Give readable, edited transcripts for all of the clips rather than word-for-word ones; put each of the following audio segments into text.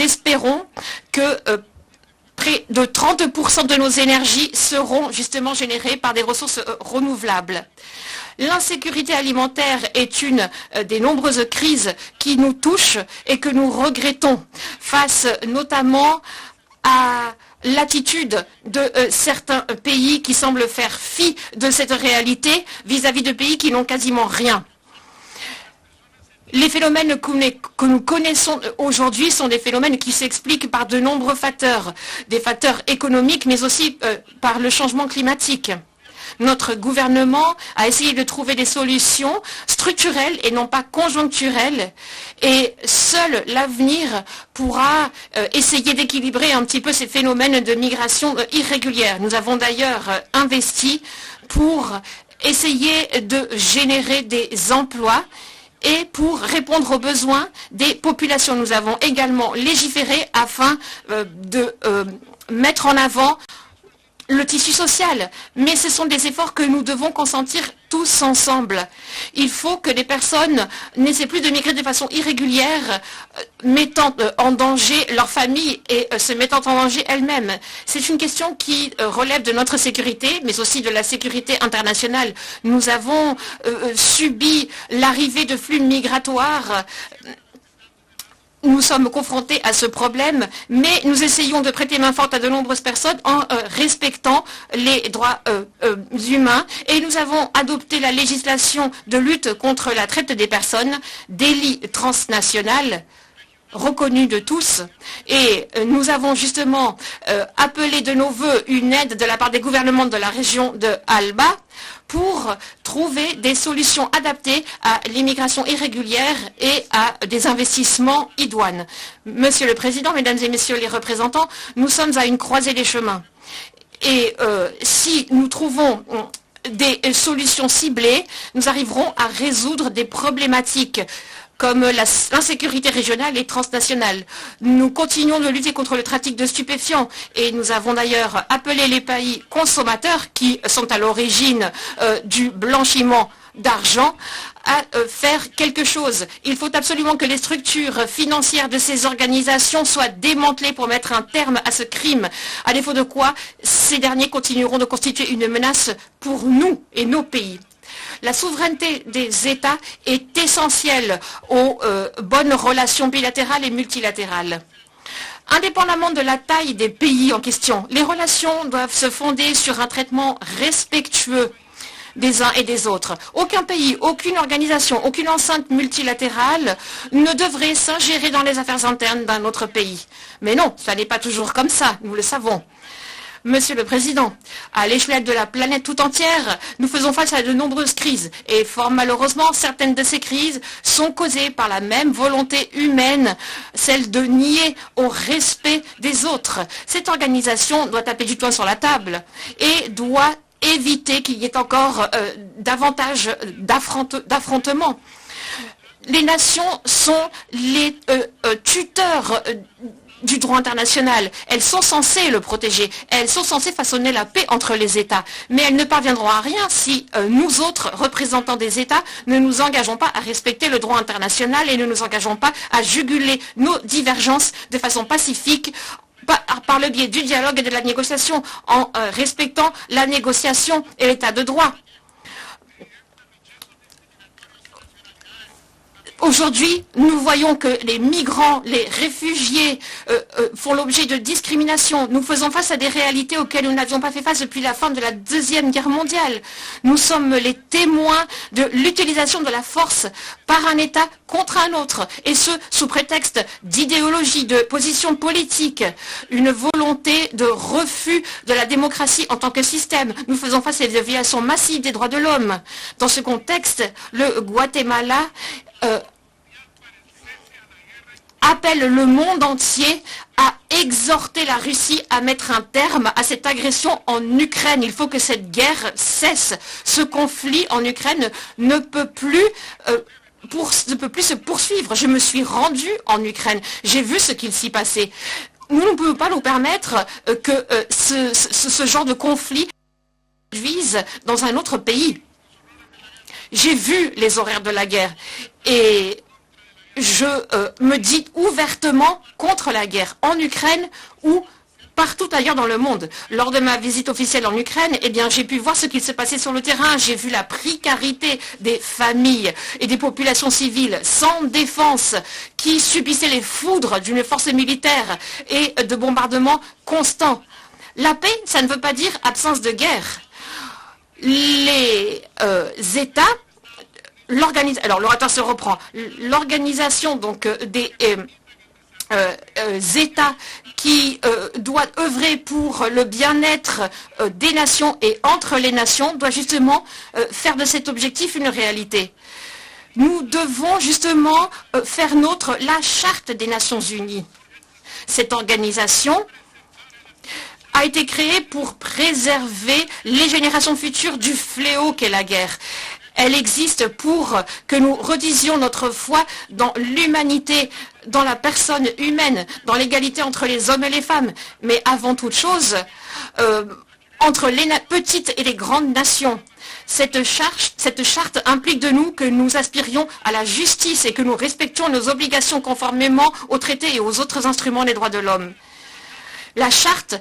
espérons que près de 30% de nos énergies seront justement générées par des ressources renouvelables. L'insécurité alimentaire est une des nombreuses crises qui nous touchent et que nous regrettons, face notamment à l'attitude de certains pays qui semblent faire fi de cette réalité vis-à-vis de pays qui n'ont quasiment rien. Les phénomènes que nous connaissons aujourd'hui sont des phénomènes qui s'expliquent par de nombreux facteurs, des facteurs économiques, mais aussi par le changement climatique. Notre gouvernement a essayé de trouver des solutions structurelles et non pas conjoncturelles. Et seul l'avenir pourra essayer d'équilibrer un petit peu ces phénomènes de migration irrégulière. Nous avons d'ailleurs investi pour essayer de générer des emplois et pour répondre aux besoins des populations. Nous avons également légiféré afin de mettre en avant le tissu social, mais ce sont des efforts que nous devons consentir tous ensemble. Il faut que les personnes n'essaient plus de migrer de façon irrégulière, mettant en danger leur famille et se mettant en danger elles-mêmes. C'est une question qui relève de notre sécurité, mais aussi de la sécurité internationale. Nous avons subi l'arrivée de flux migratoires. Nous sommes confrontés à ce problème, mais nous essayons de prêter main forte à de nombreuses personnes en respectant les droits humains. Et nous avons adopté la législation de lutte contre la traite des personnes, délit transnational, reconnu de tous. Et nous avons justement appelé de nos voeux une aide de la part des gouvernements de la région de Alba pour trouver des solutions adaptées à l'immigration irrégulière et à des investissements idoines. Monsieur le Président, Mesdames et Messieurs les représentants, nous sommes à une croisée des chemins. Et si nous trouvons des solutions ciblées, nous arriverons à résoudre des problématiques comme l'insécurité régionale et transnationale. Nous continuons de lutter contre le trafic de stupéfiants et nous avons d'ailleurs appelé les pays consommateurs qui sont à l'origine du blanchiment d'argent à faire quelque chose. Il faut absolument que les structures financières de ces organisations soient démantelées pour mettre un terme à ce crime, à défaut de quoi ces derniers continueront de constituer une menace pour nous et nos pays. La souveraineté des États est essentielle aux bonnes relations bilatérales et multilatérales. Indépendamment de la taille des pays en question, les relations doivent se fonder sur un traitement respectueux des uns et des autres. Aucun pays, aucune organisation, aucune enceinte multilatérale ne devrait s'ingérer dans les affaires internes d'un autre pays. Mais non, ça n'est pas toujours comme ça, nous le savons. Monsieur le Président, à l'échelle de la planète tout entière, nous faisons face à de nombreuses crises. Et fort malheureusement, certaines de ces crises sont causées par la même volonté humaine, celle de nier au respect des autres. Cette organisation doit taper du poing sur la table et doit éviter qu'il y ait encore davantage d'affrontements. Les nations sont les tuteurs du droit international. Elles sont censées le protéger. Elles sont censées façonner la paix entre les États. Mais elles ne parviendront à rien si nous autres, représentants des États, ne nous engageons pas à respecter le droit international et ne nous engageons pas à juguler nos divergences de façon pacifique par le biais du dialogue et de la négociation, en respectant la négociation et l'état de droit. Aujourd'hui, nous voyons que les migrants, les réfugiés font l'objet de discrimination. Nous faisons face à des réalités auxquelles nous n'avions pas fait face depuis la fin de la Deuxième Guerre mondiale. Nous sommes les témoins de l'utilisation de la force par un État contre un autre, et ce, sous prétexte d'idéologie, de position politique, une volonté de refus de la démocratie en tant que système. Nous faisons face à des violations massives des droits de l'homme. Dans ce contexte, le Guatemala appelle le monde entier à exhorter la Russie à mettre un terme à cette agression en Ukraine. Il faut que cette guerre cesse. Ce conflit en Ukraine ne peut plus se poursuivre. Je me suis rendue en Ukraine. J'ai vu ce qu'il s'y passait. Nous ne pouvons pas nous permettre que ce genre de conflit se produise dans un autre pays. J'ai vu les horaires de la guerre et je me dis ouvertement contre la guerre en Ukraine ou partout ailleurs dans le monde. Lors de ma visite officielle en Ukraine, eh bien, j'ai pu voir ce qu'il se passait sur le terrain. J'ai vu la précarité des familles et des populations civiles sans défense qui subissaient les foudres d'une force militaire et de bombardements constants. La paix, ça ne veut pas dire absence de guerre. Les États, alors l'orateur se reprend, l'organisation donc des États qui doit œuvrer pour le bien-être des nations et entre les nations doit justement faire de cet objectif une réalité. Nous devons justement faire nôtre la Charte des Nations Unies. Cette organisation a été créée pour préserver les générations futures du fléau qu'est la guerre. Elle existe pour que nous redisions notre foi dans l'humanité, dans la personne humaine, dans l'égalité entre les hommes et les femmes, mais avant toute chose, entre les petites et les grandes nations. Cette charte implique de nous que nous aspirions à la justice et que nous respections nos obligations conformément aux traités et aux autres instruments des droits de l'homme. La charte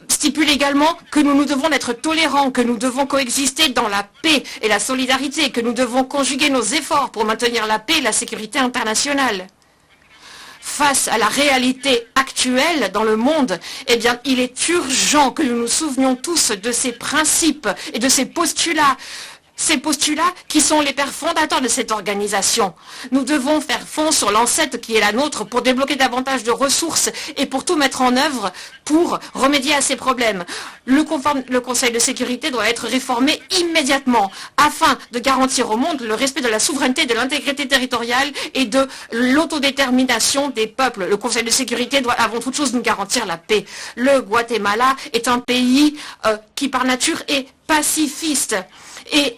stipule également que nous devons être tolérants, que nous devons coexister dans la paix et la solidarité, que nous devons conjuguer nos efforts pour maintenir la paix et la sécurité internationale. Face à la réalité actuelle dans le monde, eh bien, il est urgent que nous nous souvenions tous de ces principes et de ces postulats qui sont les pères fondateurs de cette organisation. Nous devons faire fond sur l'ancêtre qui est la nôtre pour débloquer davantage de ressources et pour tout mettre en œuvre pour remédier à ces problèmes. Le Conseil de sécurité doit être réformé immédiatement afin de garantir au monde le respect de la souveraineté, de l'intégrité territoriale et de l'autodétermination des peuples. Le Conseil de sécurité doit avant toute chose nous garantir la paix. Le Guatemala est un pays qui par nature est pacifiste. Et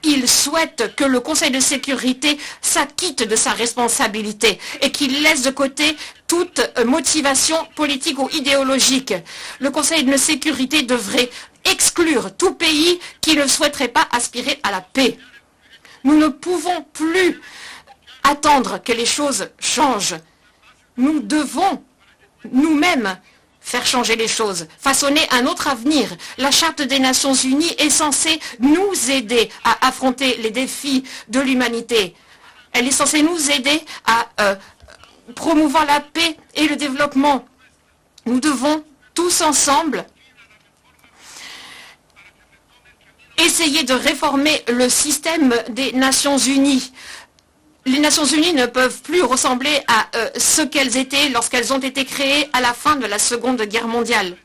il souhaite que le Conseil de sécurité s'acquitte de sa responsabilité et qu'il laisse de côté toute motivation politique ou idéologique. Le Conseil de sécurité devrait exclure tout pays qui ne souhaiterait pas aspirer à la paix. Nous ne pouvons plus attendre que les choses changent. Nous devons nous-mêmes faire changer les choses, façonner un autre avenir. La Charte des Nations Unies est censée nous aider à affronter les défis de l'humanité. Elle est censée nous aider à promouvoir la paix et le développement. Nous devons tous ensemble essayer de réformer le système des Nations Unies. Les Nations Unies ne peuvent plus ressembler à ce qu'elles étaient lorsqu'elles ont été créées à la fin de la Seconde Guerre mondiale.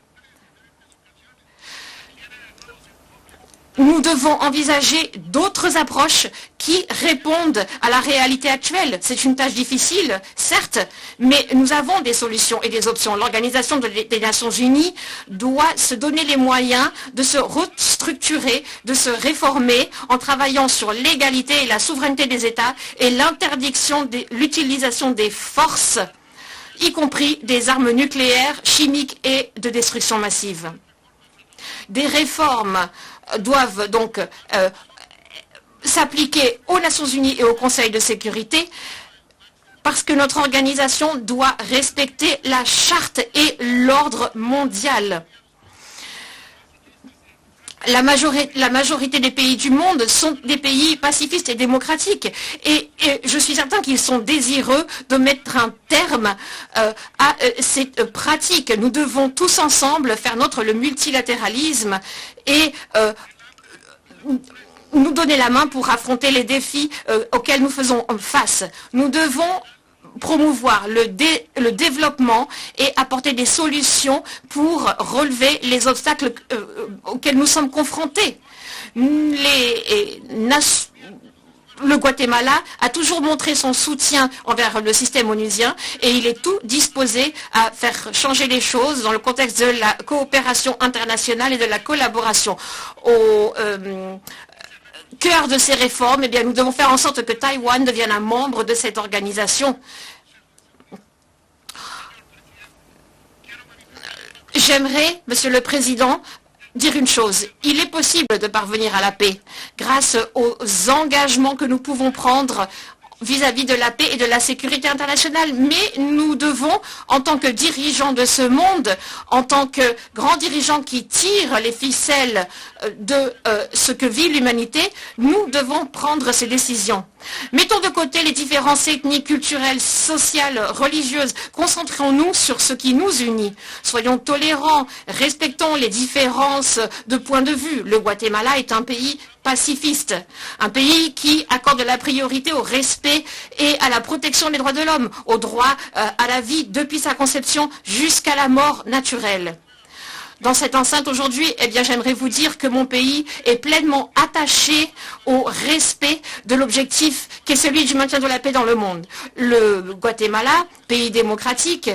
Nous devons envisager d'autres approches qui répondent à la réalité actuelle. C'est une tâche difficile, certes, mais nous avons des solutions et des options. L'Organisation des Nations Unies doit se donner les moyens de se restructurer, de se réformer en travaillant sur l'égalité et la souveraineté des États et l'interdiction de l'utilisation des forces, y compris des armes nucléaires, chimiques et de destruction massive. Des réformes doivent donc s'appliquer aux Nations Unies et au Conseil de sécurité parce que notre organisation doit respecter la charte et l'ordre mondial. La majorité des pays du monde sont des pays pacifistes et démocratiques. Et je suis certain qu'ils sont désireux de mettre un terme à cette pratique. Nous devons tous ensemble faire nôtre le multilatéralisme et nous donner la main pour affronter les défis auxquels nous faisons face. Nous devons promouvoir le développement et apporter des solutions pour relever les obstacles auxquels nous sommes confrontés. Le Guatemala a toujours montré son soutien envers le système onusien et il est tout disposé à faire changer les choses dans le contexte de la coopération internationale et de la collaboration. Au cœur de ces réformes, eh bien, nous devons faire en sorte que Taïwan devienne un membre de cette organisation. J'aimerais, Monsieur le Président, dire une chose. Il est possible de parvenir à la paix grâce aux engagements que nous pouvons prendre vis-à-vis de la paix et de la sécurité internationale. Mais nous devons, en tant que dirigeants de ce monde, en tant que grands dirigeants qui tirent les ficelles de ce que vit l'humanité, nous devons prendre ces décisions. Mettons de côté les différences ethniques, culturelles, sociales, religieuses. Concentrons-nous sur ce qui nous unit. Soyons tolérants, respectons les différences de point de vue. Le Guatemala est un pays pacifiste, un pays qui accorde la priorité au respect et à la protection des droits de l'homme, au droit à la vie depuis sa conception jusqu'à la mort naturelle. Dans cette enceinte aujourd'hui, eh bien, j'aimerais vous dire que mon pays est pleinement attaché au respect de l'objectif qui est celui du maintien de la paix dans le monde. Le Guatemala, pays démocratique,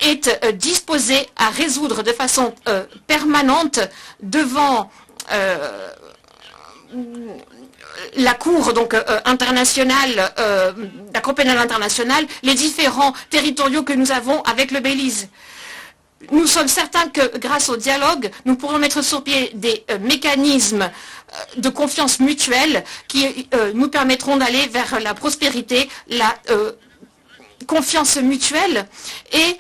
est disposé à résoudre de façon permanente devant la Cour internationale, la Cour pénale internationale, les différents territoriaux que nous avons avec le Belize. Nous sommes certains que grâce au dialogue, nous pourrons mettre sur pied des mécanismes de confiance mutuelle qui nous permettront d'aller vers la prospérité, la confiance mutuelle et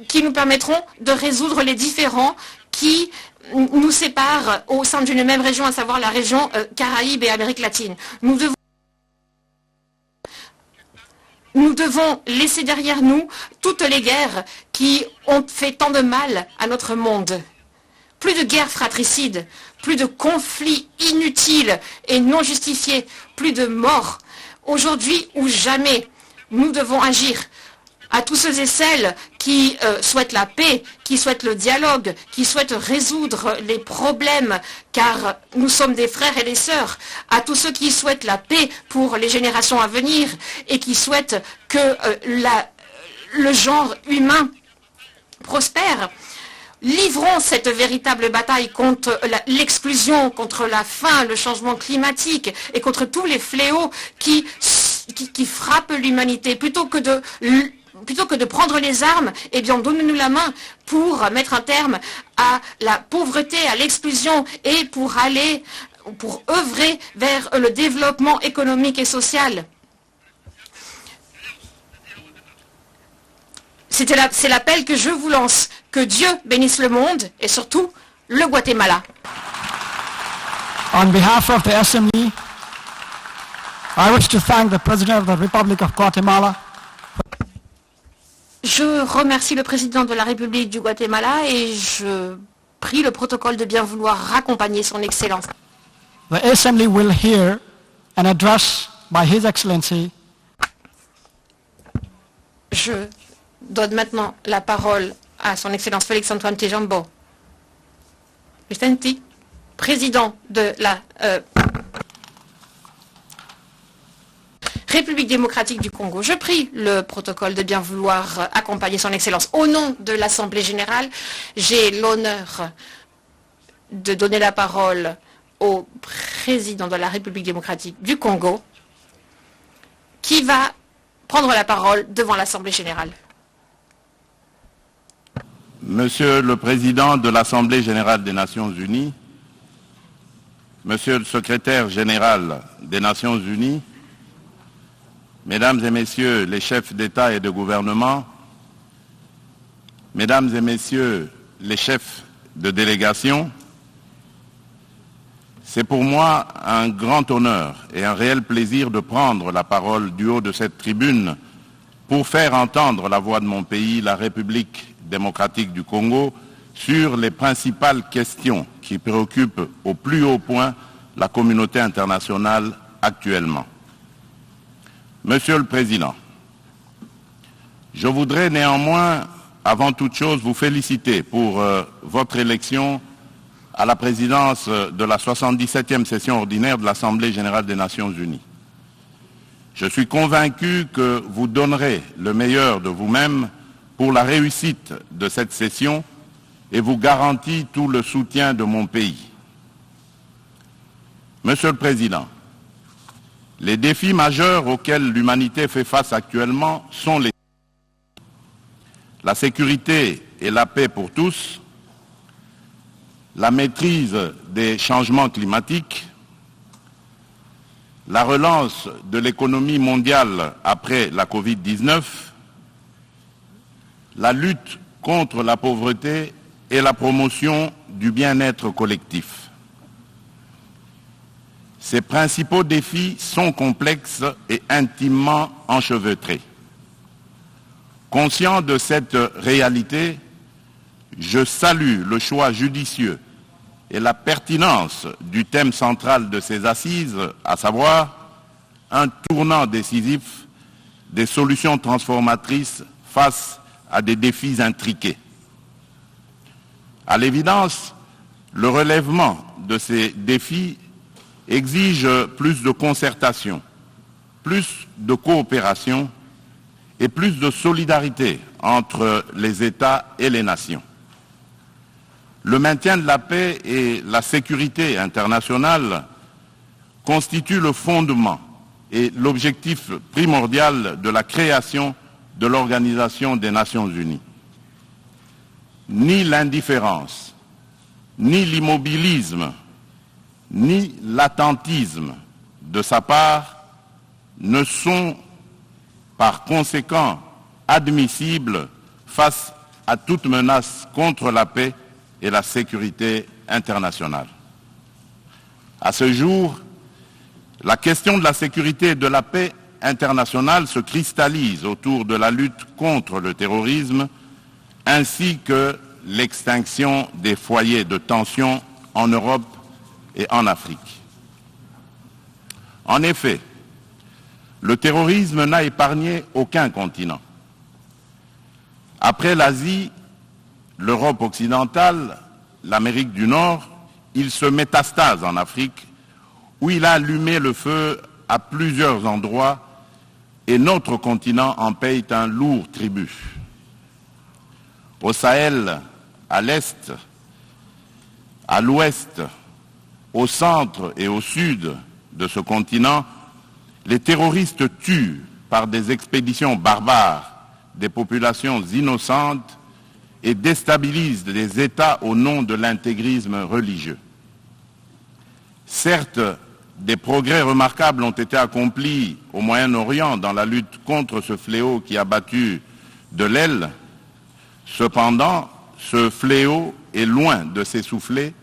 qui nous permettront de résoudre les différends qui nous séparent au sein d'une même région, à savoir la région Caraïbes et Amérique latine. Nous devons laisser derrière nous toutes les guerres qui ont fait tant de mal à notre monde. Plus de guerres fratricides, plus de conflits inutiles et non justifiés, plus de morts. Aujourd'hui ou jamais, nous devons agir. À tous ceux et celles qui souhaitent la paix, qui souhaitent le dialogue, qui souhaitent résoudre les problèmes, car nous sommes des frères et des sœurs, à tous ceux qui souhaitent la paix pour les générations à venir et qui souhaitent que le genre humain prospère, livrons cette véritable bataille contre l'exclusion, contre la faim, le changement climatique et contre tous les fléaux qui frappent l'humanité. Plutôt que de prendre les armes, eh bien, donnez-nous la main pour mettre un terme à la pauvreté, à l'exclusion et pour œuvrer vers le développement économique et social. C'est l'appel que je vous lance. Que Dieu bénisse le monde et surtout le Guatemala. On behalf of the Assembly, I wish to thank the President of the Republic of Guatemala. Je remercie le président de la République du Guatemala et je prie le protocole de bien vouloir raccompagner son Excellence. The Assembly will hear an address by His Excellency. Je donne maintenant la parole à son Excellence Félix-Antoine Tshilombo, président de la République démocratique du Congo. Je prie le protocole de bien vouloir accompagner son Excellence. Au nom de l'Assemblée générale, j'ai l'honneur de donner la parole au président de la République démocratique du Congo, qui va prendre la parole devant l'Assemblée générale. Monsieur le Président de l'Assemblée générale des Nations unies, Monsieur le Secrétaire général des Nations unies, Mesdames et Messieurs les chefs d'État et de gouvernement, Mesdames et Messieurs les chefs de délégation, c'est pour moi un grand honneur et un réel plaisir de prendre la parole du haut de cette tribune pour faire entendre la voix de mon pays, la République démocratique du Congo, sur les principales questions qui préoccupent au plus haut point la communauté internationale actuellement. Monsieur le Président, je voudrais néanmoins, avant toute chose, vous féliciter pour votre élection à la présidence de la 77e session ordinaire de l'Assemblée générale des Nations unies. Je suis convaincu que vous donnerez le meilleur de vous-même pour la réussite de cette session et vous garantis tout le soutien de mon pays. Monsieur le Président, les défis majeurs auxquels l'humanité fait face actuellement sont la sécurité et la paix pour tous, la maîtrise des changements climatiques, la relance de l'économie mondiale après la Covid-19, la lutte contre la pauvreté et la promotion du bien-être collectif. Ces principaux défis sont complexes et intimement enchevêtrés. Conscient de cette réalité, je salue le choix judicieux et la pertinence du thème central de ces assises, à savoir un tournant décisif des solutions transformatrices face à des défis intriqués. À l'évidence, le relèvement de ces défis exige plus de concertation, plus de coopération et plus de solidarité entre les États et les nations. Le maintien de la paix et la sécurité internationale constituent le fondement et l'objectif primordial de la création de l'Organisation des Nations Unies. Ni l'indifférence, ni l'immobilisme, ni l'attentisme de sa part ne sont par conséquent admissibles face à toute menace contre la paix et la sécurité internationale. À ce jour, la question de la sécurité et de la paix internationale se cristallise autour de la lutte contre le terrorisme ainsi que l'extinction des foyers de tension en Europe et en Afrique. En effet, le terrorisme n'a épargné aucun continent. Après l'Asie, l'Europe occidentale, l'Amérique du Nord, il se métastase en Afrique, où il a allumé le feu à plusieurs endroits et notre continent en paye un lourd tribut. Au Sahel, à l'Est, à l'Ouest, au centre et au sud de ce continent, les terroristes tuent par des expéditions barbares des populations innocentes et déstabilisent des États au nom de l'intégrisme religieux. Certes, des progrès remarquables ont été accomplis au Moyen-Orient dans la lutte contre ce fléau qui a battu de l'aile. Cependant, ce fléau est loin de s'essouffler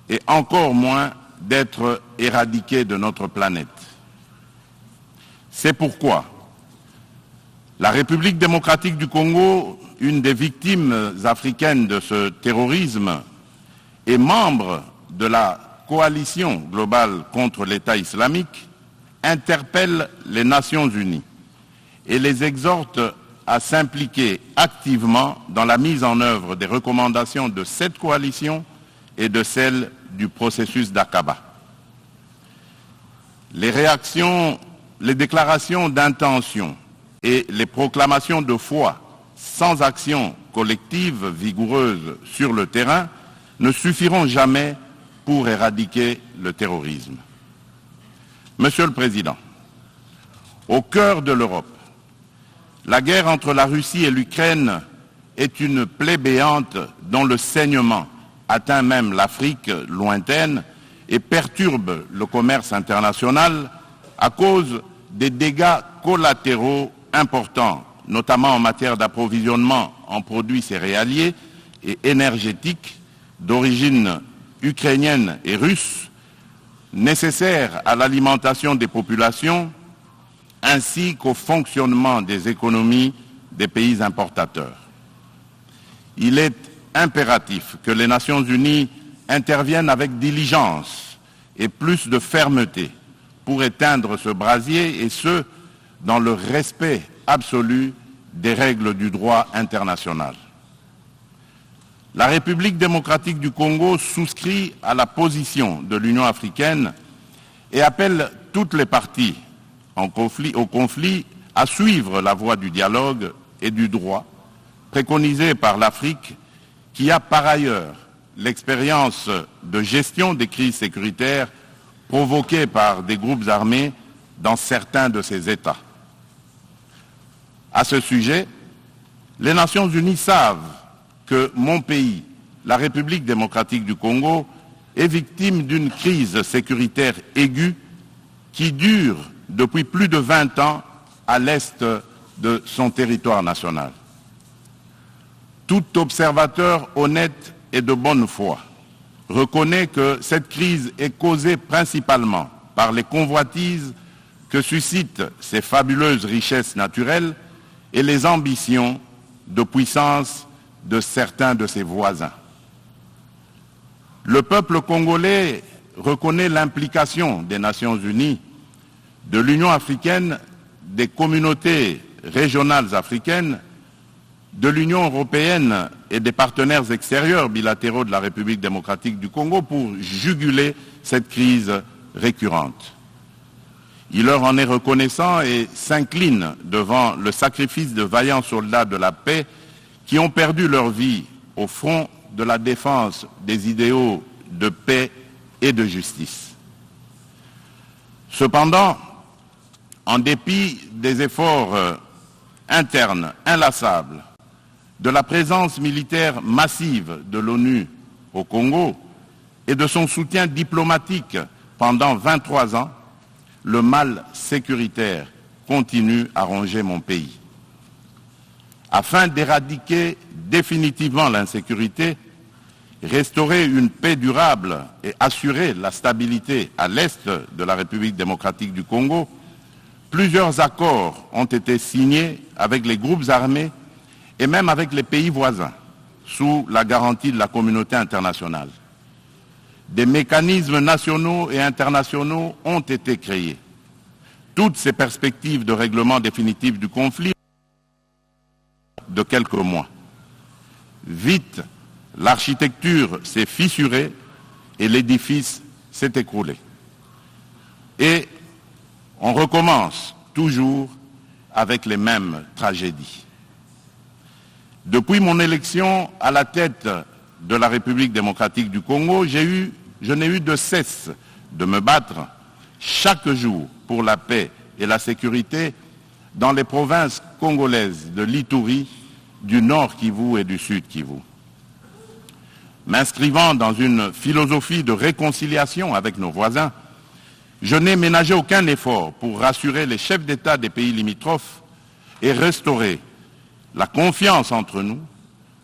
et encore moins d'être éradiqué de notre planète. C'est pourquoi la République démocratique du Congo, une des victimes africaines de ce terrorisme, est membre de la coalition globale contre l'État islamique, interpelle les Nations unies et les exhorte à s'impliquer activement dans la mise en œuvre des recommandations de cette coalition et de celles du processus d'Aqaba. Les réactions, les déclarations d'intention et les proclamations de foi sans action collective vigoureuse sur le terrain ne suffiront jamais pour éradiquer le terrorisme. Monsieur le Président, au cœur de l'Europe, la guerre entre la Russie et l'Ukraine est une plaie béante dont le saignement atteint même l'Afrique lointaine et perturbe le commerce international à cause des dégâts collatéraux importants, notamment en matière d'approvisionnement en produits céréaliers et énergétiques d'origine ukrainienne et russe, nécessaires à l'alimentation des populations ainsi qu'au fonctionnement des économies des pays importateurs. Il est impératif que les Nations unies interviennent avec diligence et plus de fermeté pour éteindre ce brasier et ce, dans le respect absolu des règles du droit international. La République démocratique du Congo souscrit à la position de l'Union africaine et appelle toutes les parties au conflit à suivre la voie du dialogue et du droit préconisée par l'Afrique qui a par ailleurs l'expérience de gestion des crises sécuritaires provoquées par des groupes armés dans certains de ces États. À ce sujet, les Nations unies savent que mon pays, la République démocratique du Congo, est victime d'une crise sécuritaire aiguë qui dure depuis plus de 20 ans à l'est de son territoire national. Tout observateur honnête et de bonne foi reconnaît que cette crise est causée principalement par les convoitises que suscitent ces fabuleuses richesses naturelles et les ambitions de puissance de certains de ses voisins. Le peuple congolais reconnaît l'implication des Nations Unies, de l'Union africaine, des communautés régionales africaines, de l'Union européenne et des partenaires extérieurs bilatéraux de la République démocratique du Congo pour juguler cette crise récurrente. Il leur en est reconnaissant et s'incline devant le sacrifice de vaillants soldats de la paix qui ont perdu leur vie au front de la défense des idéaux de paix et de justice. Cependant, en dépit des efforts internes inlassables, de la présence militaire massive de l'ONU au Congo et de son soutien diplomatique pendant 23 ans, le mal sécuritaire continue à ronger mon pays. Afin d'éradiquer définitivement l'insécurité, restaurer une paix durable et assurer la stabilité à l'est de la République démocratique du Congo, plusieurs accords ont été signés avec les groupes armés et même avec les pays voisins, sous la garantie de la communauté internationale. Des mécanismes nationaux et internationaux ont été créés. Toutes ces perspectives de règlement définitif du conflit de quelques mois. Vite, l'architecture s'est fissurée et l'édifice s'est écroulé. Et on recommence toujours avec les mêmes tragédies. Depuis mon élection à la tête de la République démocratique du Congo, je n'ai eu de cesse de me battre chaque jour pour la paix et la sécurité dans les provinces congolaises de l'Ituri, du Nord Kivu et du Sud Kivu. M'inscrivant dans une philosophie de réconciliation avec nos voisins, je n'ai ménagé aucun effort pour rassurer les chefs d'État des pays limitrophes et restaurer la confiance entre nous,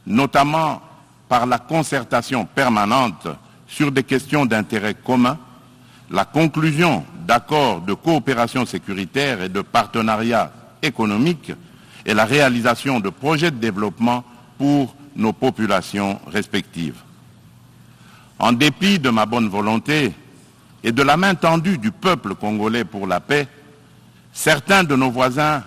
notamment par la concertation permanente sur des questions d'intérêt commun, la conclusion d'accords de coopération sécuritaire et de partenariat économique et la réalisation de projets de développement pour nos populations respectives. En dépit de ma bonne volonté et de la main tendue du peuple congolais pour la paix, certains de nos voisins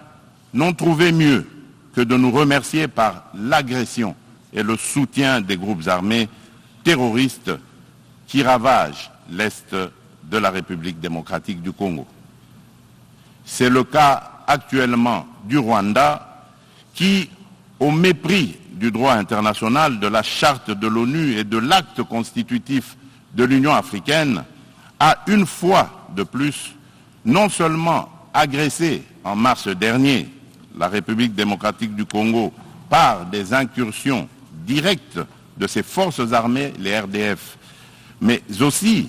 n'ont trouvé mieux que de nous remercier par l'agression et le soutien des groupes armés terroristes qui ravagent l'Est de la République démocratique du Congo. C'est le cas actuellement du Rwanda qui, au mépris du droit international, de la charte de l'ONU et de l'acte constitutif de l'Union africaine, a une fois de plus non seulement agressé en mars dernier la République démocratique du Congo par des incursions directes de ses forces armées, les RDF, mais aussi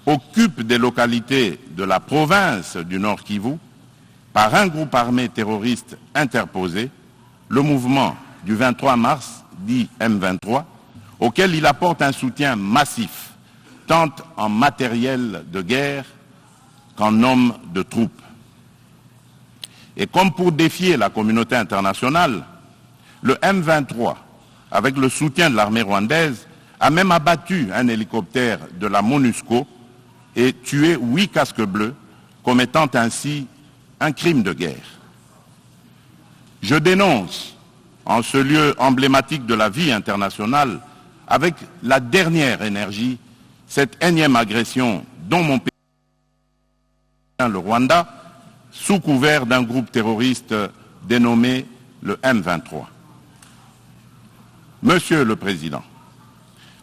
occupe des localités de la province du Nord Kivu par un groupe armé terroriste interposé, le mouvement du 23 mars, dit M23, auquel il apporte un soutien massif, tant en matériel de guerre qu'en hommes de troupes. Et comme pour défier la communauté internationale, le M23, avec le soutien de l'armée rwandaise, a même abattu un hélicoptère de la MONUSCO et tué 8 casques bleus, commettant ainsi un crime de guerre. Je dénonce, en ce lieu emblématique de la vie internationale, avec la dernière énergie, cette énième agression dont mon pays, le Rwanda, sous couvert d'un groupe terroriste dénommé le M23. Monsieur le Président,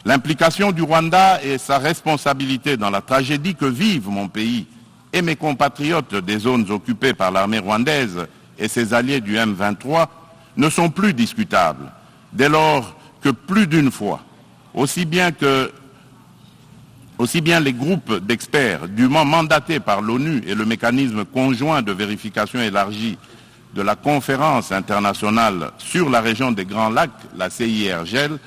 l'implication du Rwanda et sa responsabilité dans la tragédie que vivent mon pays et mes compatriotes des zones occupées par l'armée rwandaise et ses alliés du M23 ne sont plus discutables, dès lors que plus d'une fois, aussi bien que Aussi bien les groupes d'experts dûment mandatés par l'ONU et le mécanisme conjoint de vérification élargie de la conférence internationale sur la région des Grands Lacs, la CIRGL,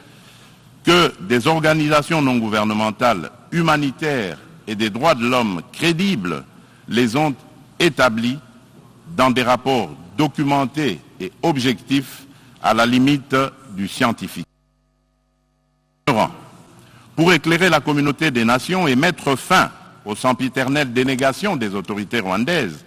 que des organisations non gouvernementales, humanitaires et des droits de l'homme crédibles les ont établis dans des rapports documentés et objectifs à la limite du scientifique. Pour éclairer la communauté des nations et mettre fin aux sempiternelles dénégations des autorités rwandaises,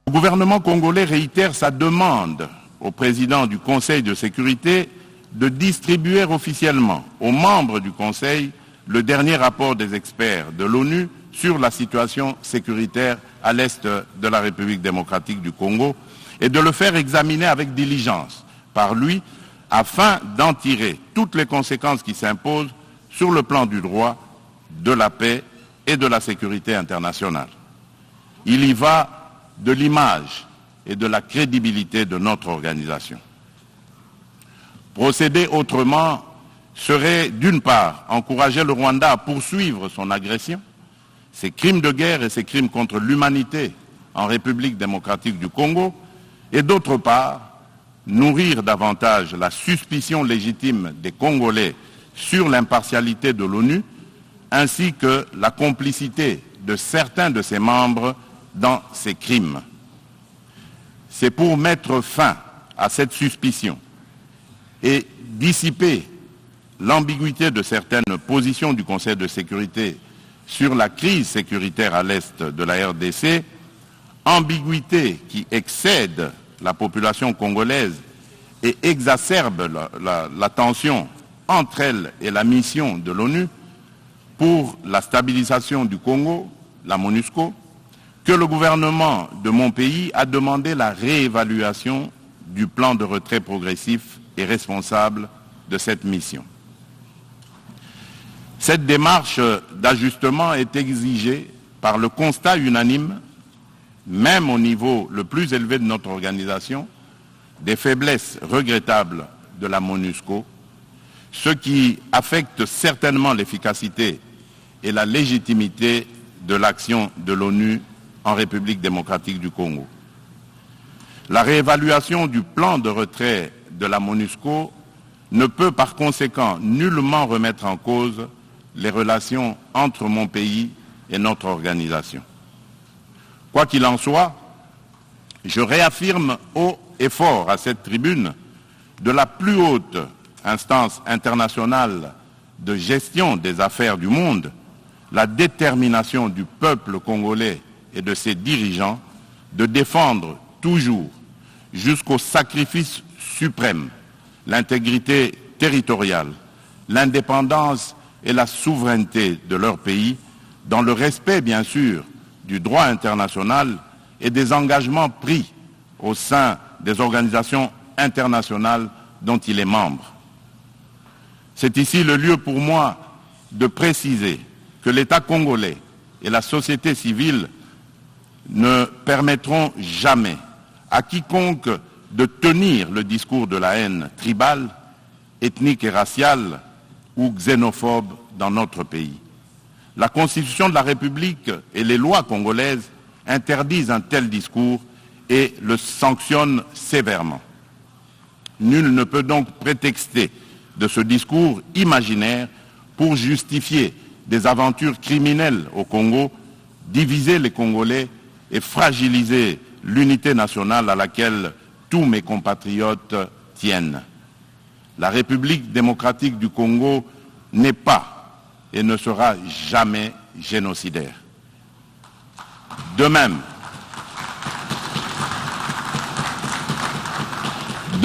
le gouvernement congolais réitère sa demande au président du Conseil de sécurité de distribuer officiellement aux membres du Conseil le dernier rapport des experts de l'ONU sur la situation sécuritaire à l'est de la République démocratique du Congo et de le faire examiner avec diligence par lui afin d'en tirer toutes les conséquences qui s'imposent sur le plan du droit, de la paix et de la sécurité internationale. Il y va de l'image et de la crédibilité de notre organisation. Procéder autrement serait, d'une part, encourager le Rwanda à poursuivre son agression, ses crimes de guerre et ses crimes contre l'humanité en République démocratique du Congo, et d'autre part, nourrir davantage la suspicion légitime des Congolais sur l'impartialité de l'ONU, ainsi que la complicité de certains de ses membres dans ces crimes. C'est pour mettre fin à cette suspicion et dissiper l'ambiguïté de certaines positions du Conseil de sécurité sur la crise sécuritaire à l'est de la RDC, ambiguïté qui excède la population congolaise et exacerbe la tension entre elle et la mission de l'ONU pour la stabilisation du Congo, la MONUSCO, que le gouvernement de mon pays a demandé la réévaluation du plan de retrait progressif et responsable de cette mission. Cette démarche d'ajustement est exigée par le constat unanime, même au niveau le plus élevé de notre organisation, des faiblesses regrettables de la MONUSCO, ce qui affecte certainement l'efficacité et la légitimité de l'action de l'ONU en République démocratique du Congo. La réévaluation du plan de retrait de la MONUSCO ne peut par conséquent nullement remettre en cause les relations entre mon pays et notre organisation. Quoi qu'il en soit, je réaffirme haut et fort à cette tribune de la plus haute instance internationale de gestion des affaires du monde, la détermination du peuple congolais et de ses dirigeants de défendre toujours, jusqu'au sacrifice suprême, l'intégrité territoriale, l'indépendance et la souveraineté de leur pays, dans le respect, bien sûr, du droit international et des engagements pris au sein des organisations internationales dont il est membre. C'est ici le lieu pour moi de préciser que l'État congolais et la société civile ne permettront jamais à quiconque de tenir le discours de la haine tribale, ethnique et raciale ou xénophobe dans notre pays. La Constitution de la République et les lois congolaises interdisent un tel discours et le sanctionnent sévèrement. Nul ne peut donc prétexter de ce discours imaginaire pour justifier des aventures criminelles au Congo, diviser les Congolais et fragiliser l'unité nationale à laquelle tous mes compatriotes tiennent. La République démocratique du Congo n'est pas et ne sera jamais génocidaire. De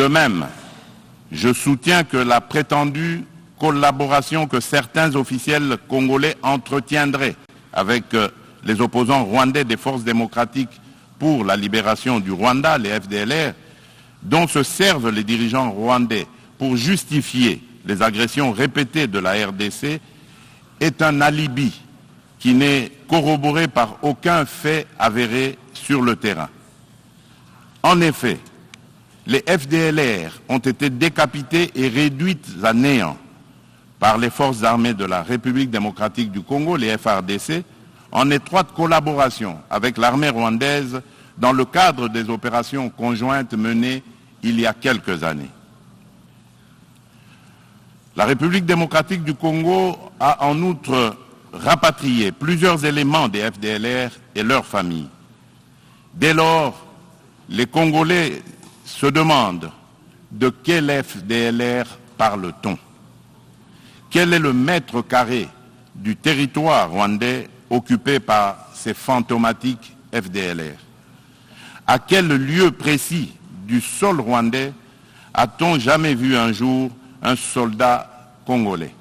même, je soutiens que la prétendue collaboration que certains officiels congolais entretiendraient avec les opposants rwandais des forces démocratiques pour la libération du Rwanda, les FDLR, dont se servent les dirigeants rwandais pour justifier les agressions répétées de la RDC, est un alibi qui n'est corroboré par aucun fait avéré sur le terrain. En effet, les FDLR ont été décapités et réduits à néant par les forces armées de la République démocratique du Congo, les FARDC, en étroite collaboration avec l'armée rwandaise dans le cadre des opérations conjointes menées il y a quelques années. La République démocratique du Congo a en outre rapatrié plusieurs éléments des FDLR et leurs familles. Dès lors, les Congolais se demandent de quel FDLR parle-t-on? Quel est le mètre carré du territoire rwandais occupé par ces fantomatiques FDLR? À quel lieu précis du sol rwandais a-t-on jamais vu un jour un soldat congolais?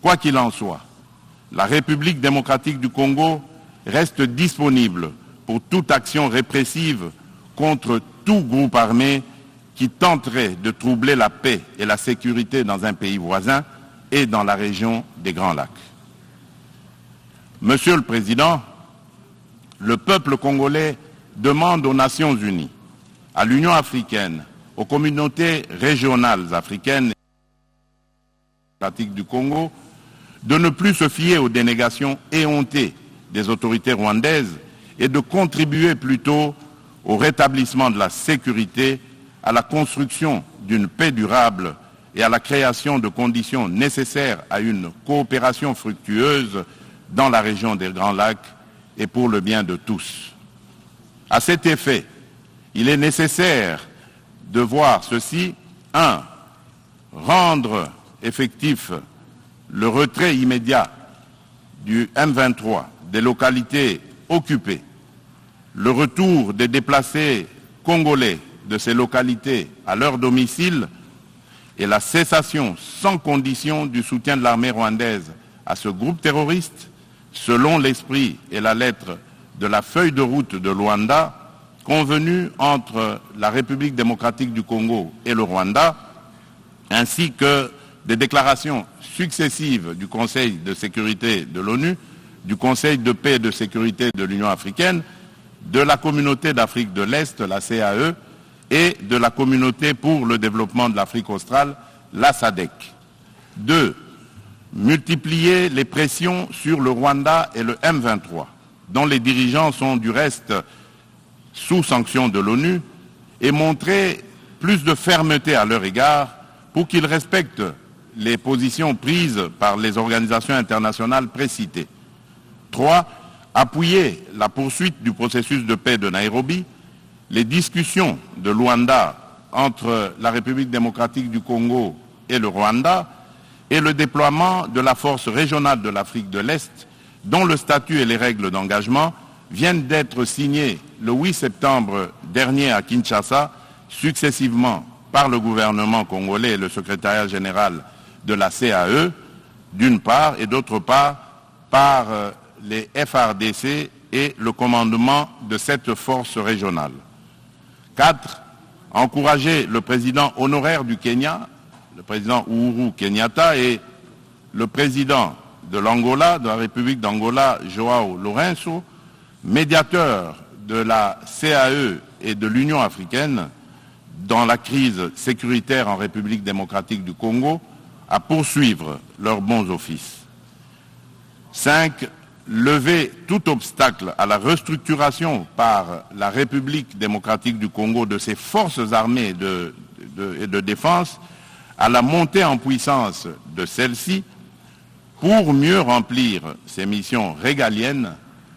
Quoi qu'il en soit, la République démocratique du Congo reste disponible pour toute action répressive contre tout groupe armé qui tenterait de troubler la paix et la sécurité dans un pays voisin et dans la région des Grands Lacs. Monsieur le Président, le peuple congolais demande aux Nations Unies, à l'Union africaine, aux communautés régionales africaines et du Congo, de ne plus se fier aux dénégations éhontées des autorités rwandaises et de contribuer plutôt au rétablissement de la sécurité, à la construction d'une paix durable et à la création de conditions nécessaires à une coopération fructueuse dans la région des Grands Lacs et pour le bien de tous. À cet effet, il est nécessaire de voir ceci. 1. Rendre effectif le retrait immédiat du M23 des localités occupées, le retour des déplacés congolais de ces localités à leur domicile et la cessation sans condition du soutien de l'armée rwandaise à ce groupe terroriste, selon l'esprit et la lettre de la feuille de route de Luanda, convenue entre la République démocratique du Congo et le Rwanda, ainsi que des déclarations successives du Conseil de sécurité de l'ONU, du Conseil de paix et de sécurité de l'Union africaine, de la Communauté d'Afrique de l'Est, la CAE, et de la Communauté pour le développement de l'Afrique australe, la SADC. 2. Multiplier les pressions sur le Rwanda et le M23, dont les dirigeants sont du reste sous sanction de l'ONU, et montrer plus de fermeté à leur égard pour qu'ils respectent les positions prises par les organisations internationales précitées. 3. Appuyer la poursuite du processus de paix de Nairobi, les discussions de Luanda entre la République démocratique du Congo et le Rwanda, et le déploiement de la force régionale de l'Afrique de l'Est, dont le statut et les règles d'engagement viennent d'être signés le 8 septembre dernier à Kinshasa, successivement par le gouvernement congolais et le secrétariat général de la CAE, d'une part, et d'autre part, par les FARDC et le commandement de cette force régionale. 4. Encourager le président honoraire du Kenya, le président Uhuru Kenyatta, et le président de l'Angola, de la République d'Angola, João Lourenço, médiateur de la CAE et de l'Union africaine dans la crise sécuritaire en République démocratique du Congo, à poursuivre leurs bons offices. 5. Lever tout obstacle à la restructuration par la République démocratique du Congo de ses forces armées et de défense, à la montée en puissance de celles-ci pour mieux remplir ses missions régaliennes,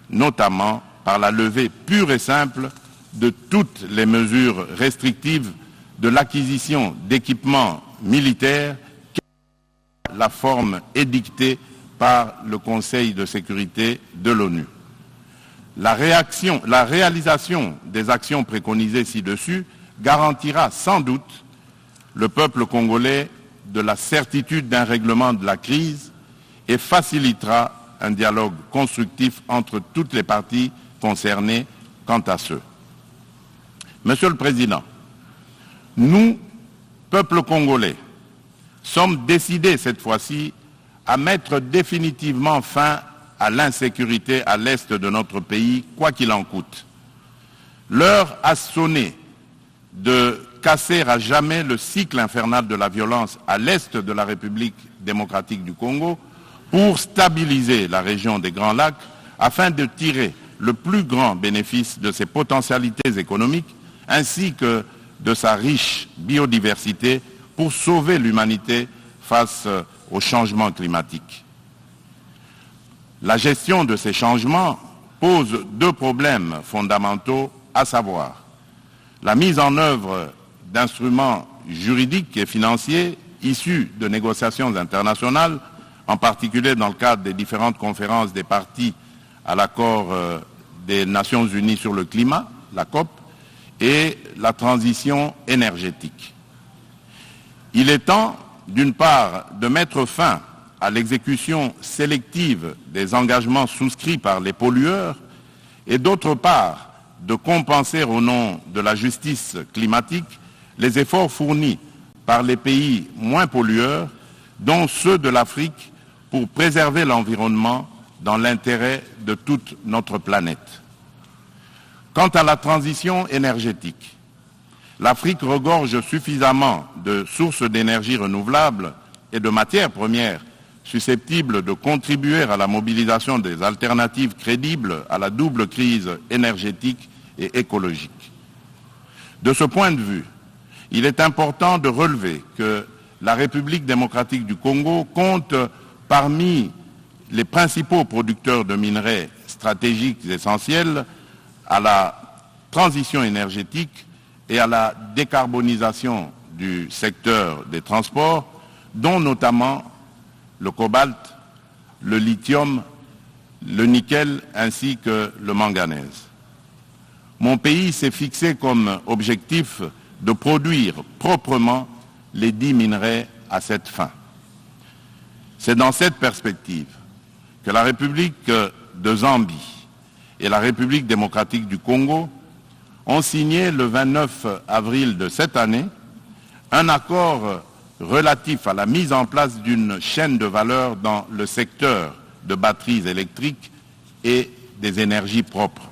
notamment par la levée pure et simple de toutes les mesures restrictives de l'acquisition d'équipements militaires, la forme édictée par le Conseil de sécurité de l'ONU. La réalisation des actions préconisées ci-dessus garantira sans doute le peuple congolais de la certitude d'un règlement de la crise et facilitera un dialogue constructif entre toutes les parties concernées quant à ce. Monsieur le Président, nous, peuple congolais, sommes décidés cette fois-ci à mettre définitivement fin à l'insécurité à l'est de notre pays, quoi qu'il en coûte. L'heure a sonné de casser à jamais le cycle infernal de la violence à l'est de la République démocratique du Congo pour stabiliser la région des Grands Lacs afin de tirer le plus grand bénéfice de ses potentialités économiques ainsi que de sa riche biodiversité pour sauver l'humanité face au changement climatique. La gestion de ces changements pose deux problèmes fondamentaux, à savoir la mise en œuvre d'instruments juridiques et financiers issus de négociations internationales, en particulier dans le cadre des différentes conférences des parties à l'accord des Nations Unies sur le climat, la COP, et la transition énergétique. Il est temps, d'une part, de mettre fin à l'exécution sélective des engagements souscrits par les pollueurs et d'autre part, de compenser au nom de la justice climatique les efforts fournis par les pays moins pollueurs, dont ceux de l'Afrique, pour préserver l'environnement dans l'intérêt de toute notre planète. Quant à la transition énergétique, l'Afrique regorge suffisamment de sources d'énergie renouvelables et de matières premières susceptibles de contribuer à la mobilisation des alternatives crédibles à la double crise énergétique et écologique. De ce point de vue, il est important de relever que la République démocratique du Congo compte parmi les principaux producteurs de minerais stratégiques essentiels à la transition énergétique et à la décarbonisation du secteur des transports, dont notamment le cobalt, le lithium, le nickel ainsi que le manganèse. Mon pays s'est fixé comme objectif de produire proprement les 10 minerais à cette fin. C'est dans cette perspective que la République de Zambie et la République démocratique du Congo ont signé le 29 avril de cette année un accord relatif à la mise en place d'une chaîne de valeur dans le secteur de batteries électriques et des énergies propres.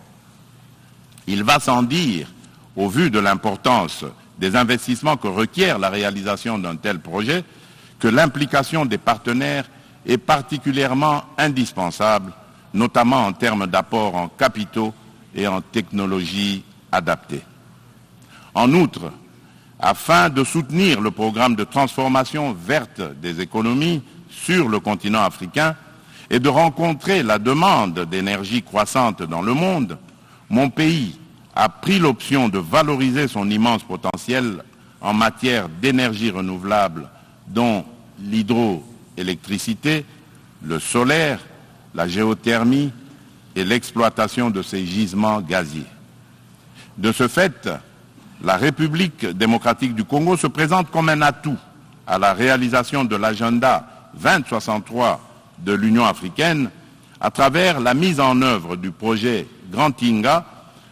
Il va sans dire, au vu de l'importance des investissements que requiert la réalisation d'un tel projet, que l'implication des partenaires est particulièrement indispensable, notamment en termes d'apport en capitaux et en technologies adaptées. En outre, afin de soutenir le programme de transformation verte des économies sur le continent africain et de rencontrer la demande d'énergie croissante dans le monde, mon pays a pris l'option de valoriser son immense potentiel en matière d'énergie renouvelable, dont l'hydroélectricité, le solaire, la géothermie et l'exploitation de ces gisements gaziers. De ce fait, la République démocratique du Congo se présente comme un atout à la réalisation de l'agenda 2063 de l'Union africaine à travers la mise en œuvre du projet Grand Inga,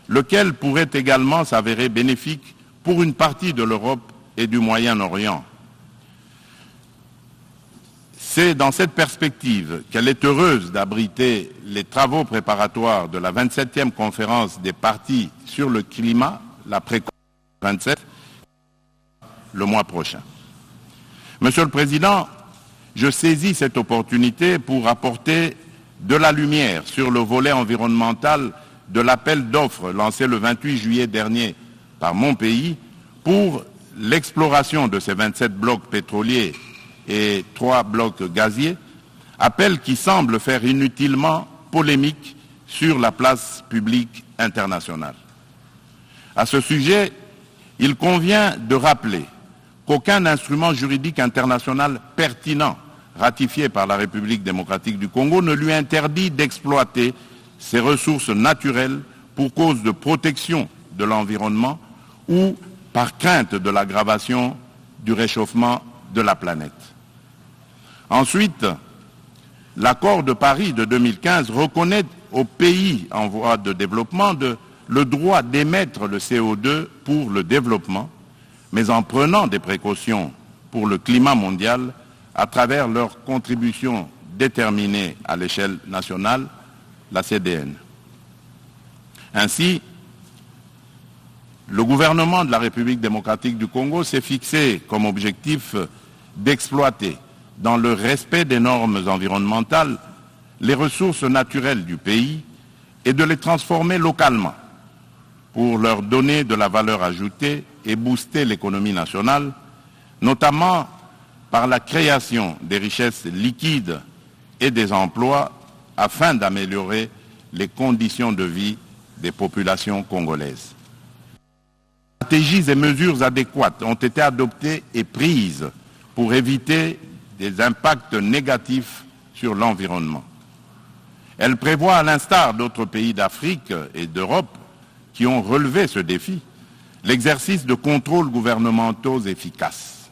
lequel pourrait également s'avérer bénéfique pour une partie de l'Europe et du Moyen-Orient. C'est dans cette perspective qu'elle est heureuse d'abriter les travaux préparatoires de la 27e conférence des parties sur le climat, la pré-COP 27, le mois prochain. Monsieur le Président, je saisis cette opportunité pour apporter de la lumière sur le volet environnemental de l'appel d'offres lancé le 28 juillet dernier par mon pays pour l'exploration de ces 27 blocs pétroliers et 3 blocs gaziers, appel qui semble faire inutilement polémique sur la place publique internationale. À ce sujet, il convient de rappeler qu'aucun instrument juridique international pertinent ratifié par la République démocratique du Congo ne lui interdit d'exploiter ses ressources naturelles pour cause de protection de l'environnement ou par crainte de l'aggravation du réchauffement de la planète. Ensuite, l'accord de Paris de 2015 reconnaît aux pays en voie de développement le droit d'émettre le CO2 pour le développement, mais en prenant des précautions pour le climat mondial à travers leur contribution déterminée à l'échelle nationale, la CDN. Ainsi, Le gouvernement de la République démocratique du Congo s'est fixé comme objectif d'exploiter, dans le respect des normes environnementales, les ressources naturelles du pays et de les transformer localement pour leur donner de la valeur ajoutée et booster l'économie nationale, notamment par la création des richesses liquides et des emplois afin d'améliorer les conditions de vie des populations congolaises. Stratégies et mesures adéquates ont été adoptées et prises pour éviter des impacts négatifs sur l'environnement. Elle prévoit, à l'instar d'autres pays d'Afrique et d'Europe qui ont relevé ce défi, l'exercice de contrôles gouvernementaux efficaces.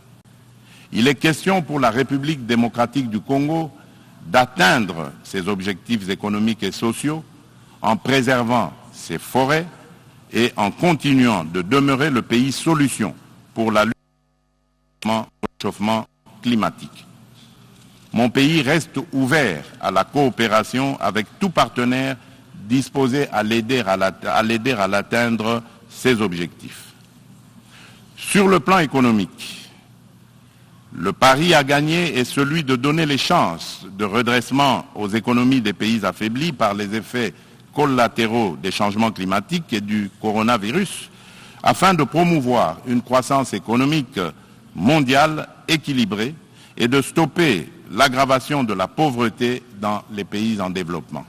Il est question pour la République démocratique du Congo d'atteindre ses objectifs économiques et sociaux en préservant ses forêts et en continuant de demeurer le pays solution pour la lutte contre le réchauffement climatique. Mon pays reste ouvert à la coopération avec tout partenaire disposé à l'aider à l'atteindre ses objectifs. Sur le plan économique, le pari à gagner est celui de donner les chances de redressement aux économies des pays affaiblis par les effets collatéraux des changements climatiques et du coronavirus, afin de promouvoir une croissance économique mondiale équilibrée et de stopper l'aggravation de la pauvreté dans les pays en développement.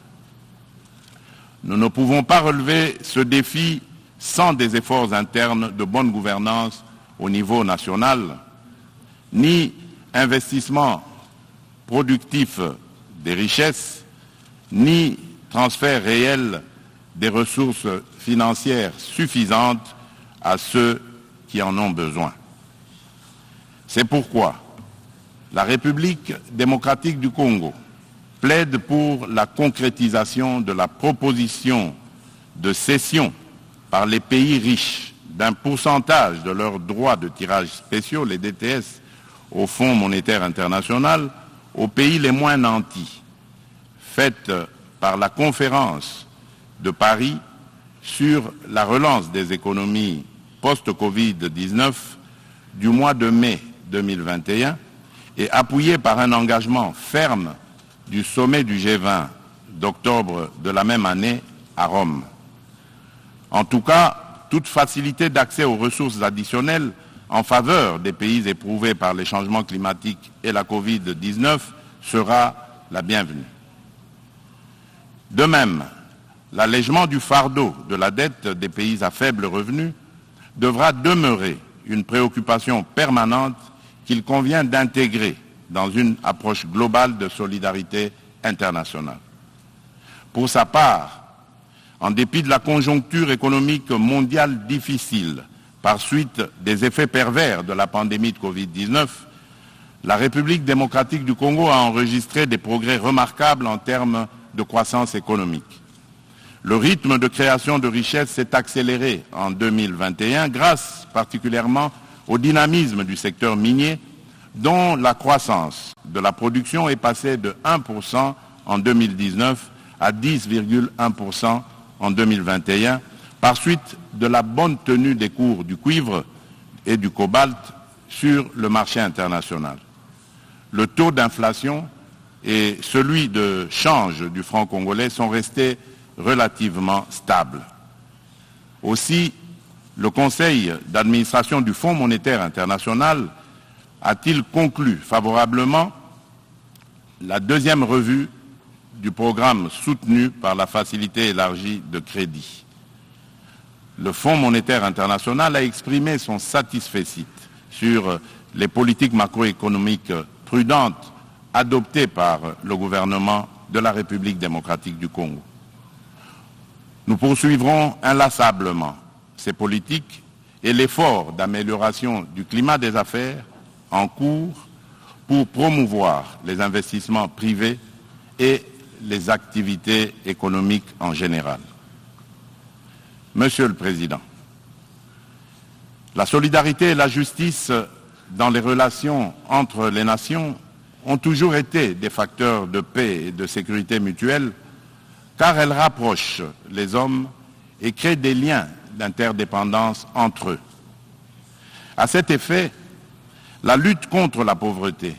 Nous ne pouvons pas relever ce défi sans des efforts internes de bonne gouvernance au niveau national, ni investissement productif des richesses, ni transfert réel des ressources financières suffisantes à ceux qui en ont besoin. C'est pourquoi la République démocratique du Congo plaide pour la concrétisation de la proposition de cession par les pays riches d'un pourcentage de leurs droits de tirage spéciaux, les DTS, au Fonds monétaire international, aux pays les moins nantis, faite par la conférence de Paris sur la relance des économies post-Covid-19 du mois de mai 2021 et appuyée par un engagement ferme du sommet du G20 d'octobre de la même année à Rome. En tout cas, toute facilité d'accès aux ressources additionnelles en faveur des pays éprouvés par les changements climatiques et la Covid-19 sera la bienvenue. De même, l'allègement du fardeau de la dette des pays à faible revenu devra demeurer une préoccupation permanente qu'il convient d'intégrer dans une approche globale de solidarité internationale. Pour sa part, en dépit de la conjoncture économique mondiale difficile par suite des effets pervers de la pandémie de Covid-19, la République démocratique du Congo a enregistré des progrès remarquables en termes de croissance économique. Le rythme de création de richesses s'est accéléré en 2021 grâce particulièrement au dynamisme du secteur minier dont la croissance de la production est passée de 1% en 2019 à 10,1% en 2021 par suite de la bonne tenue des cours du cuivre et du cobalt sur le marché international. Le taux d'inflation et celui de change du franc congolais sont restés relativement stables. Aussi, le Conseil d'administration du Fonds monétaire international a-t-il conclu favorablement la deuxième revue du programme soutenu par la facilité élargie de crédit. Le Fonds monétaire international a exprimé son satisfecit sur les politiques macroéconomiques prudentes adoptées par le gouvernement de la République démocratique du Congo. Nous poursuivrons inlassablement ces politiques et l'effort d'amélioration du climat des affaires en cours pour promouvoir les investissements privés et les activités économiques en général. Monsieur le Président, la solidarité et la justice dans les relations entre les nations ont toujours été des facteurs de paix et de sécurité mutuelle car elles rapprochent les hommes et créent des liens d'interdépendance entre eux. À cet effet, la lutte contre la pauvreté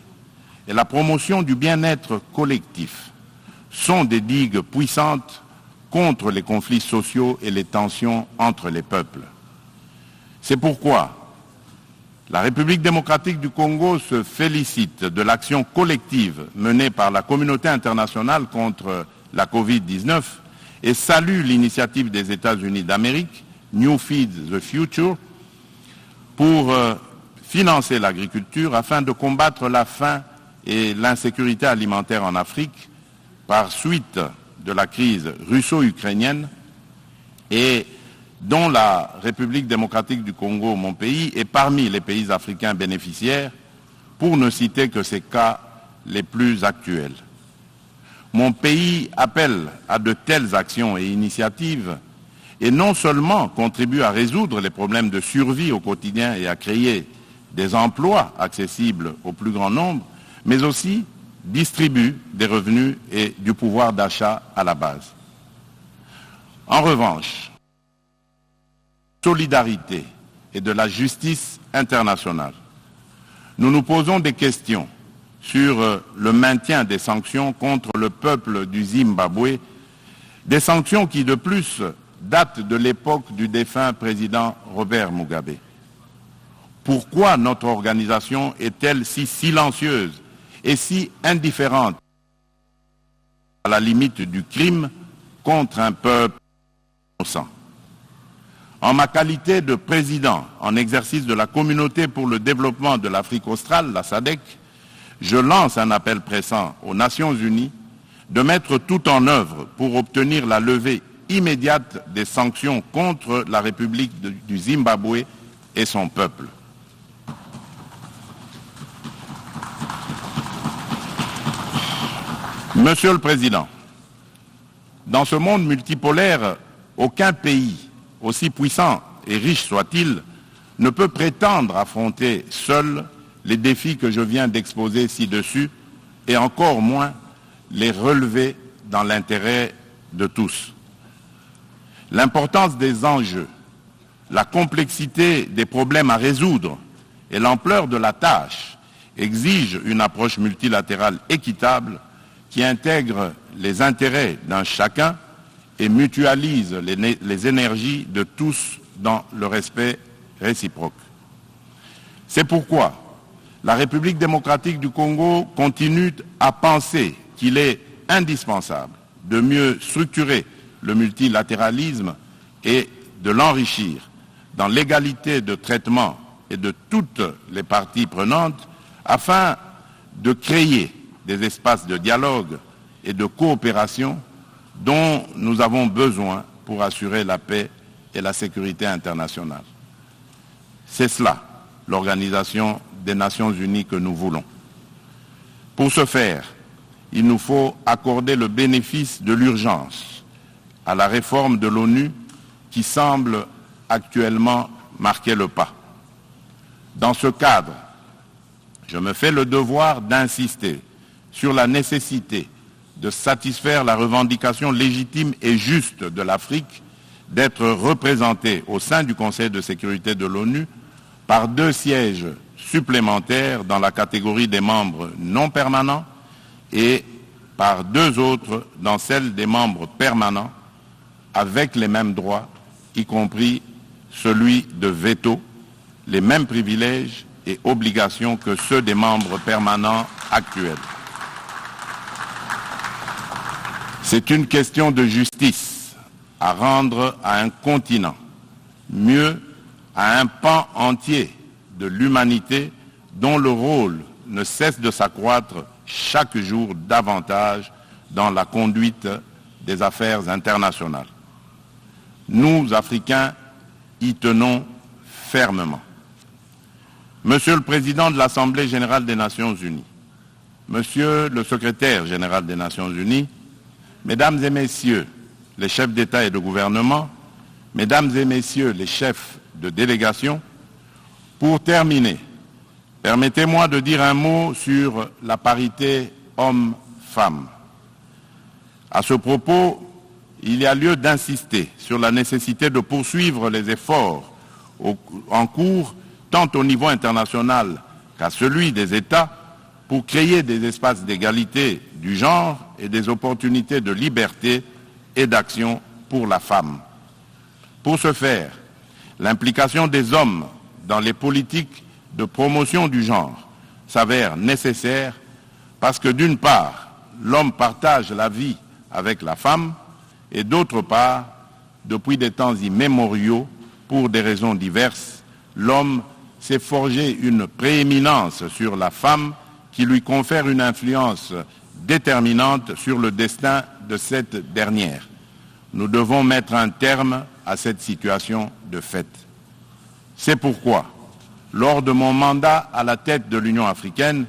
et la promotion du bien-être collectif sont des digues puissantes contre les conflits sociaux et les tensions entre les peuples. C'est pourquoi la République démocratique du Congo se félicite de l'action collective menée par la communauté internationale contre la Covid-19 et salue l'initiative des États-Unis d'Amérique, New Feed the Future, pour financer l'agriculture afin de combattre la faim et l'insécurité alimentaire en Afrique par suite de la crise russo-ukrainienne et dont la République démocratique du Congo, mon pays, est parmi les pays africains bénéficiaires, pour ne citer que ces cas les plus actuels. Mon pays appelle à de telles actions et initiatives et non seulement contribue à résoudre les problèmes de survie au quotidien et à créer des emplois accessibles au plus grand nombre, mais aussi distribue des revenus et du pouvoir d'achat à la base. En revanche, solidarité et de la justice internationale, nous nous posons des questions sur le maintien des sanctions contre le peuple du Zimbabwe, des sanctions qui de plus datent de l'époque du défunt président Robert Mugabe. Pourquoi notre organisation est-elle si silencieuse et si indifférente à la limite du crime contre un peuple innocent? En ma qualité de président en exercice de la Communauté pour le développement de l'Afrique australe, la SADC, je lance un appel pressant aux Nations Unies de mettre tout en œuvre pour obtenir la levée immédiate des sanctions contre la République du Zimbabwe et son peuple. Monsieur le Président, dans ce monde multipolaire, aucun pays, aussi puissant et riche soit-il, ne peut prétendre affronter seul les défis que je viens d'exposer ci-dessus, et encore moins les relever dans l'intérêt de tous. L'importance des enjeux, la complexité des problèmes à résoudre et l'ampleur de la tâche exigent une approche multilatérale équitable qui intègre les intérêts d'un chacun et mutualise les énergies de tous dans le respect réciproque. C'est pourquoi la République démocratique du Congo continue à penser qu'il est indispensable de mieux structurer le multilatéralisme et de l'enrichir dans l'égalité de traitement et de toutes les parties prenantes afin de créer des espaces de dialogue et de coopération dont nous avons besoin pour assurer la paix et la sécurité internationale. C'est cela, l'Organisation des Nations Unies que nous voulons. Pour ce faire, il nous faut accorder le bénéfice de l'urgence à la réforme de l'ONU qui semble actuellement marquer le pas. Dans ce cadre, je me fais le devoir d'insister sur la nécessité de satisfaire la revendication légitime et juste de l'Afrique d'être représentée au sein du Conseil de sécurité de l'ONU par 2 sièges supplémentaires dans la catégorie des membres non permanents et par 2 autres dans celle des membres permanents avec les mêmes droits, y compris celui de veto, les mêmes privilèges et obligations que ceux des membres permanents actuels. C'est une question de justice à rendre à un continent, mieux à un pan entier de l'humanité dont le rôle ne cesse de s'accroître chaque jour davantage dans la conduite des affaires internationales. Nous, Africains, y tenons fermement. Monsieur le Président de l'Assemblée générale des Nations unies, Monsieur le Secrétaire général des Nations unies, Mesdames et Messieurs les chefs d'État et de gouvernement, Mesdames et Messieurs les chefs de délégation, pour terminer, permettez-moi de dire un mot sur la parité homme-femme. À ce propos, il y a lieu d'insister sur la nécessité de poursuivre les efforts en cours, tant au niveau international qu'à celui des États, pour créer des espaces d'égalité du genre et des opportunités de liberté et d'action pour la femme. Pour ce faire, l'implication des hommes dans les politiques de promotion du genre s'avère nécessaire parce que d'une part, l'homme partage la vie avec la femme et d'autre part, depuis des temps immémoriaux, pour des raisons diverses, l'homme s'est forgé une prééminence sur la femme qui lui confère une influence déterminante sur le destin de cette dernière. Nous devons mettre un terme à cette situation de fait. C'est pourquoi, lors de mon mandat à la tête de l'Union africaine,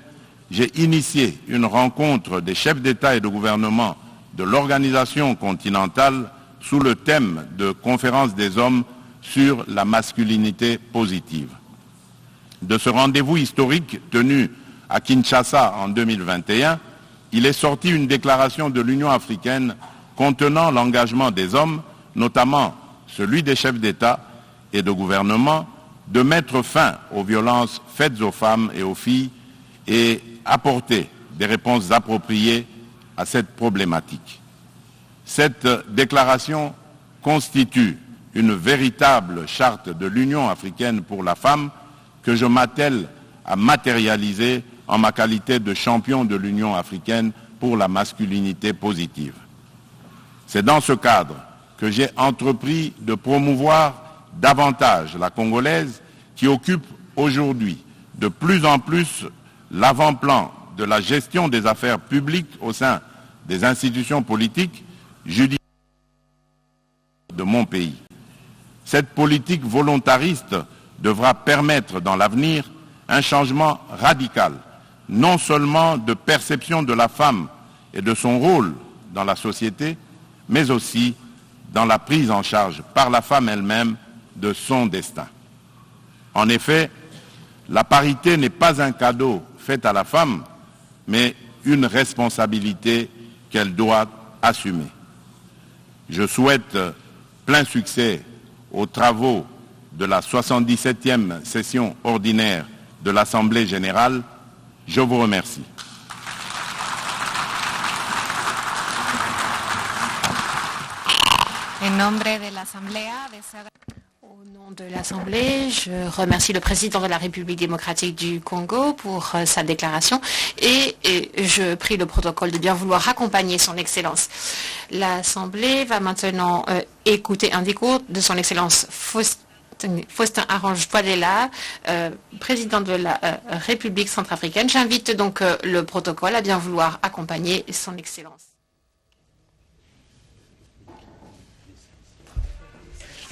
j'ai initié une rencontre des chefs d'État et de gouvernement de l'organisation continentale sous le thème de Conférence des hommes sur la masculinité positive. De ce rendez-vous historique tenu à Kinshasa en 2021, il est sorti une déclaration de l'Union africaine contenant l'engagement des hommes, notamment celui des chefs d'État et de gouvernement, de mettre fin aux violences faites aux femmes et aux filles et apporter des réponses appropriées à cette problématique. Cette déclaration constitue une véritable charte de l'Union africaine pour la femme que je m'attelle à matérialiser en ma qualité de champion de l'Union africaine pour la masculinité positive. C'est dans ce cadre que j'ai entrepris de promouvoir davantage la Congolaise qui occupe aujourd'hui de plus en plus l'avant-plan de la gestion des affaires publiques au sein des institutions politiques, judiciaires de mon pays. Cette politique volontariste devra permettre dans l'avenir un changement radical, non seulement de perception de la femme et de son rôle dans la société, mais aussi dans la prise en charge par la femme elle-même de son destin. En effet, la parité n'est pas un cadeau fait à la femme, mais une responsabilité qu'elle doit assumer. Je souhaite plein succès aux travaux de la 77e session ordinaire de l'Assemblée générale. Je vous remercie. Au nom de l'Assemblée, je remercie le président de la République démocratique du Congo pour sa déclaration et je prie le protocole de bien vouloir accompagner son Excellence. L'Assemblée va maintenant écouter un discours de son Excellence Faustin Archange-Touadéla, président de la République centrafricaine. J'invite donc le protocole à bien vouloir accompagner son Excellence.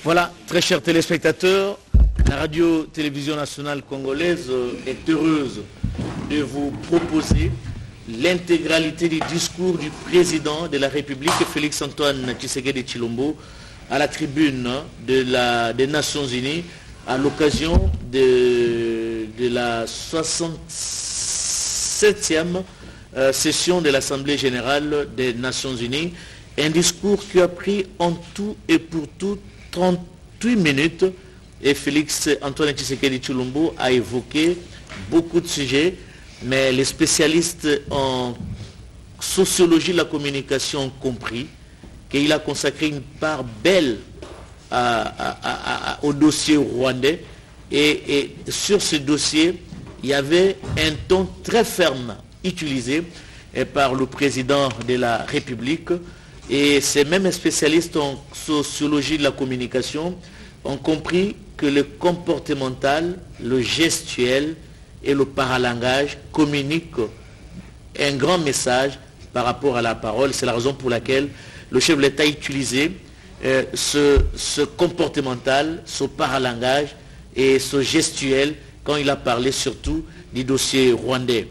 Voilà, très chers téléspectateurs, la radio-télévision nationale congolaise est heureuse de vous proposer l'intégralité du discours du président de la République, Félix-Antoine Tshisekedi Tshilombo, à la tribune des Nations Unies à l'occasion de la 67e session de l'Assemblée générale des Nations Unies. Un discours qui a pris en tout et pour tout 38 minutes et Félix-Antoine Tshisekedi Tshilombo a évoqué beaucoup de sujets, mais les spécialistes en sociologie de la communication ont compris qu'il a consacré une part belle au dossier rwandais et sur ce dossier, il y avait un ton très ferme utilisé par le président de la République. Et ces mêmes spécialistes en sociologie de la communication ont compris que le comportemental, le gestuel et le paralangage communiquent un grand message par rapport à la parole. C'est la raison pour laquelle le chef de l'État a utilisé ce comportemental, ce paralangage et ce gestuel quand il a parlé surtout du dossier rwandais.